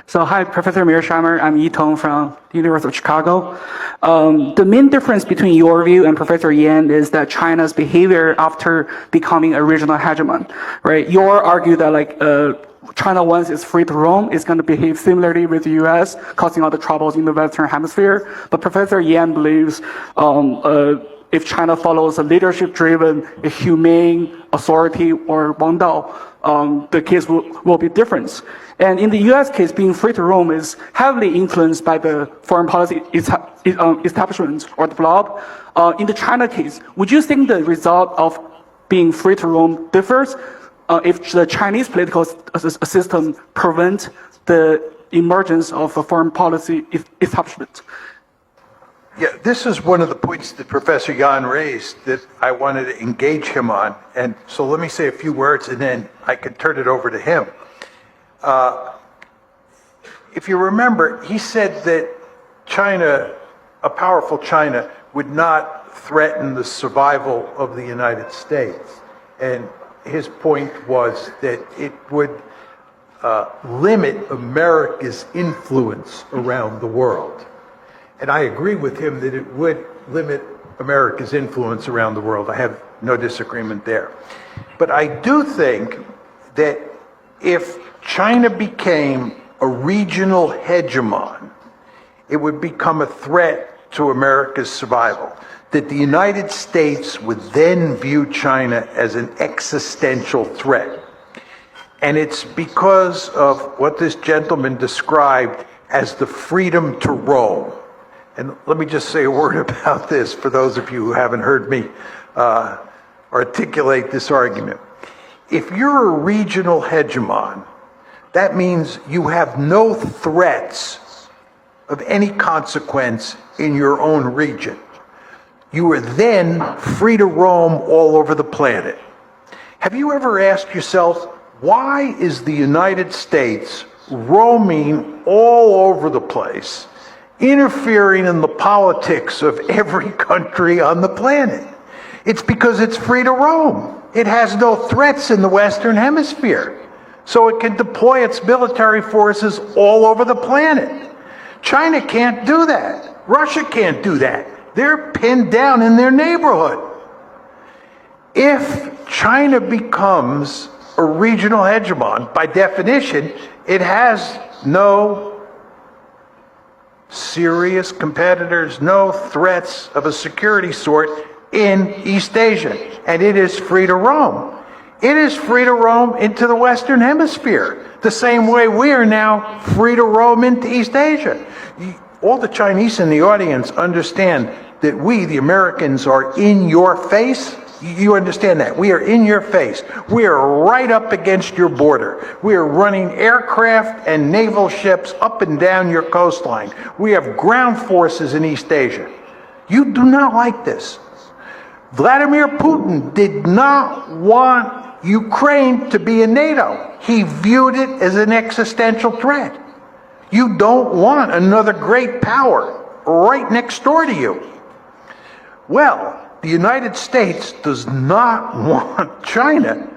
So hi, Professor Mearsheimer. I'm Yi Tong from the University of Chicago. The main difference between your view and Professor Yan is that China's behavior after becoming a regional hegemon, right? You argue that China, once it's free to roam, is going to behave similarly with the U.S., causing all the troubles in the Western Hemisphere. But Professor Yan believes if China follows a leadership-driven, a humane authority or Wangdao, the case will be different. And in the U.S. case, being free to roam is heavily influenced by the foreign policy establishment or the blob. In the China case, would you think the result of being free to roam differs if the Chinese political system prevent the emergence of a foreign policy establishment? Yeah, this is one of the points that Professor Yan raised that I wanted to engage him on. And so let me say a few words and then I can turn it over to him. If you remember, he said that China, a powerful China, would not threaten the survival of the United States. And his point was that it would limit America's influence around the world. And I agree with him that it would limit America's influence around the world. I have no disagreement there. But I do think that if China became a regional hegemon, it would become a threat to America's survival. That the United States would then view China as an existential threat. And it's because of what this gentleman described as the freedom to roam. And let me just say a word about this for those of you who haven't heard me articulate this argument. If you're a regional hegemon, that means you have no threats of any consequence in your own region. You are then free to roam all over the planet. Have you ever asked yourself, why is the United States roaming all over the place, interfering in the politics of every country on the planet? It's because it's free to roam. It has no threats in the Western Hemisphere. So it can deploy its military forces all over the planet. China can't do that. Russia can't do that. They're pinned down in their neighborhood. If China becomes a regional hegemon, by definition, it has no serious competitors, no threats of a security sort in East Asia, and it is free to roam. It is free to roam into the Western Hemisphere, the same way we are now free to roam into East Asia. All the Chinese in the audience understand that we, the Americans, are in your face. You understand that. We are in your face. We are right up against your border. We are running aircraft and naval ships up and down your coastline. We have ground forces in East Asia. You do not like this. Vladimir Putin did not want Ukraine to be in NATO. He viewed it as an existential threat. You don't want another great power right next door to you. Well, the United States does not want China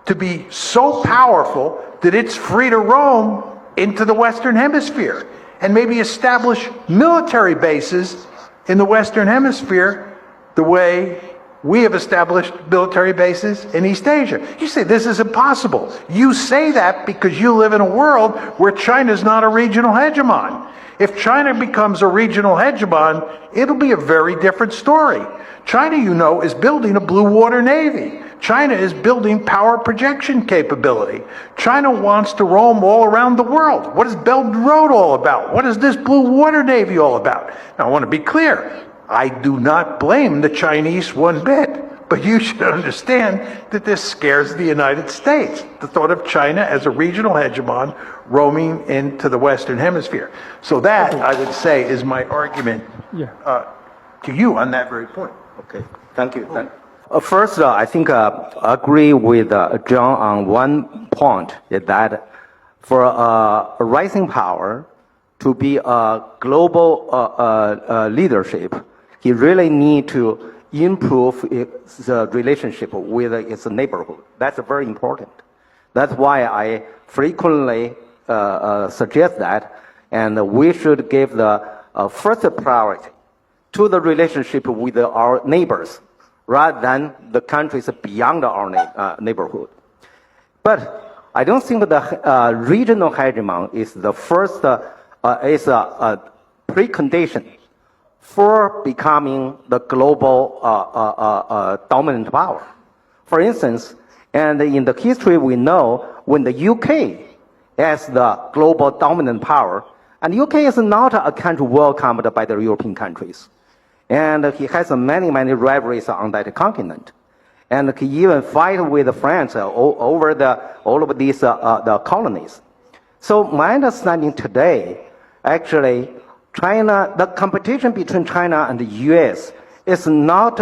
to be so powerful that it's free to roam into the Western Hemisphere and maybe establish military bases in the Western Hemisphere the way we have established military bases in East Asia. You say this is impossible. You say that because you live in a world where China is not a regional hegemon. If China becomes a regional hegemon, it'll be a very different story. China, you know, is building a blue water navy. China is building power projection capability. China wants to roam all around the world. What is Belt and Road all about? What is this blue water navy all about? Now, I want to be clear. I do not blame the Chinese one bit, but you should understand that this scares the United States, the thought of China as a regional hegemon roaming into the Western Hemisphere. So that, I would say, is my argument to you on that very point. Okay, thank you. First, I think I agree with John on one point, is that for a rising power to be a global leadership, he really need to improve the relationship with its neighborhood. That's very important. That's why I frequently suggest that, and we should give the first priority to the relationship with our neighbors rather than the countries beyond our neighborhood. But I don't think the regional hegemon is the first, is a precondition for becoming the global dominant power. For instance, and in the history we know, when the UK as the global dominant power, and UK is not a country welcomed by the European countries. And he has many, many rivalries on that continent. And he even fight with France over all of these the colonies. So my understanding today, actually, China, the competition between China and the US is not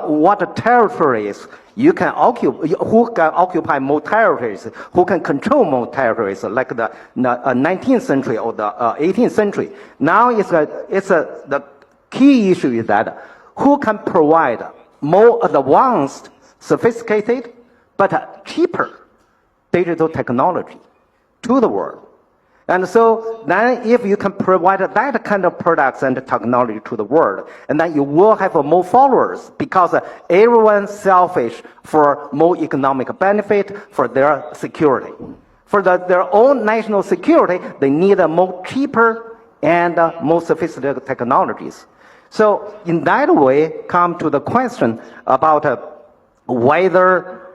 what territories you can occupy, who can occupy more territories, who can control more territories, like the 19th century or the 18th century. Now the key issue is that who can provide more advanced, sophisticated, but cheaper digital technology to the world. And so then if you can provide that kind of products and technology to the world, and then you will have more followers because everyone's selfish for more economic benefit for their security. For their own national security, they need more cheaper and more sophisticated technologies. So in that way, come to the question about whether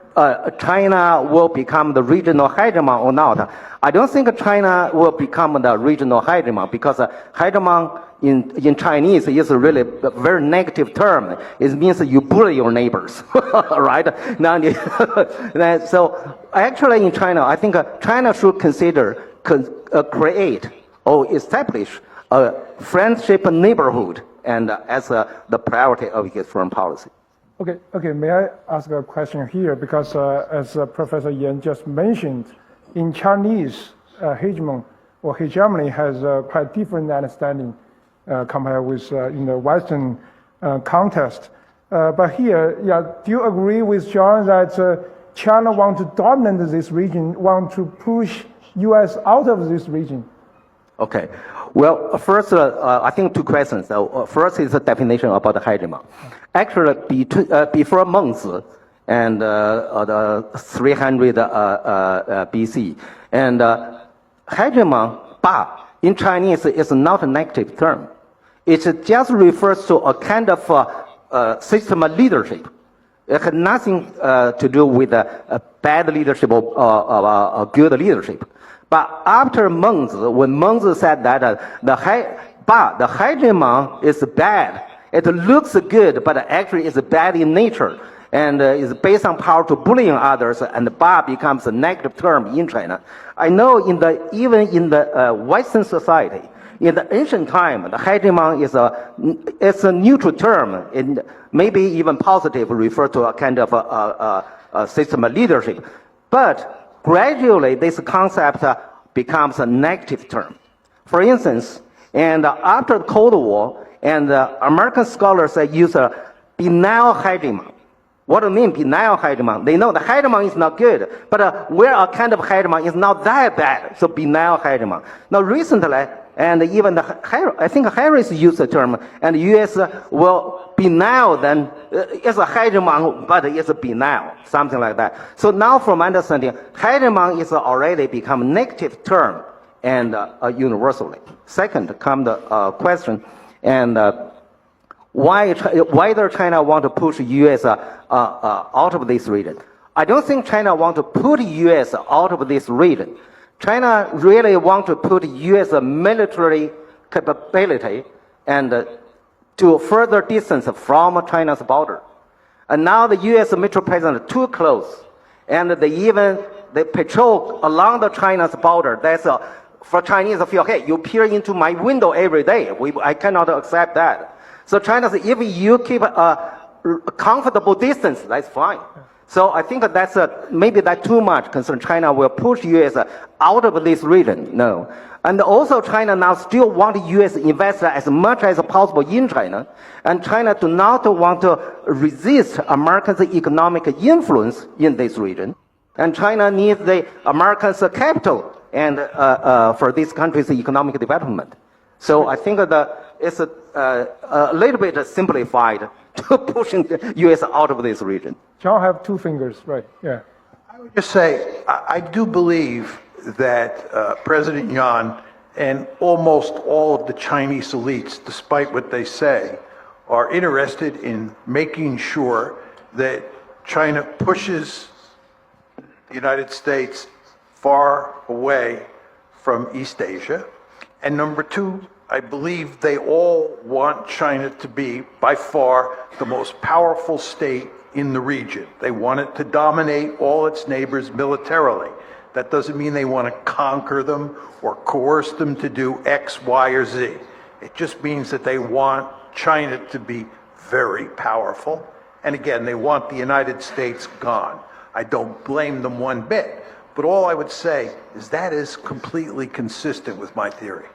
China will become the regional hegemon or not. I don't think China will become the regional hegemon because hegemon in Chinese is really a very negative term. It means you bully your neighbors, right? So actually in China, I think China should consider create or establish a friendship neighborhood and as the priority of his foreign policy. Okay. May I ask a question here? Because as Professor Yan just mentioned, in Chinese, hegemon or hegemony has quite different understanding compared with in the Western context. But here, do you agree with John that China want to dominate this region, want to push U.S. out of this region? Okay. Well, first, I think two questions. First is the definition about the hegemon. Actually, before Mengzi and the 300 BC, and hegemon, ba, in Chinese is not a negative term. It just refers to a kind of system of leadership. It had nothing to do with bad leadership or good leadership. But after Mengzi, when Mengzi said that the hegemon is bad, it looks good, but actually is bad in nature, and is based on power to bullying others, and ba becomes a negative term in China. I know even in the Western society, in the ancient time, the hegemon is a neutral term, and maybe even positive, refer to a kind of a system of leadership. But gradually, this concept becomes a negative term. For instance, and after the Cold War, and American scholars use a benign hegemon. What do you mean, benign hegemon? They know the hegemon is not good, but where a kind of hegemon is not that bad, so benign hegemon. Now recently, and even I think Harris used the term, and the U.S. will benign then, it's a hegemon, but it's a benign, something like that. So now from understanding, hegemon is already become a negative term and universally. Second come the question, and whether China want to push U.S. out of this region. I don't think China want to put U.S. out of this region. China really want to put U.S. military capability and to further distance from China's border. And now the U.S. military presence is too close, and they patrol along the China's border. That's for Chinese to feel, hey, you peer into my window every day. I cannot accept that. So China says, if you keep a comfortable distance, that's fine. So I think that's maybe that too much concern. China will push U.S. out of this region. No. And also China now still want U.S. investor as much as possible in China. And China do not want to resist America's economic influence in this region. And China needs the Americans' capital and for this country's economic development. So I think that it's a little bit simplified to pushing the U.S. out of this region. John have two fingers, right? Yeah. I would just say, I do believe that President Yan and almost all of the Chinese elites, despite what they say, are interested in making sure that China pushes the United States far away from East Asia. And number two, I believe they all want China to be, by far, the most powerful state in the region. They want it to dominate all its neighbors militarily. That doesn't mean they want to conquer them or coerce them to do X, Y, or Z. It just means that they want China to be very powerful. And again, they want the United States gone. I don't blame them one bit. But all I would say is that is completely consistent with my theory.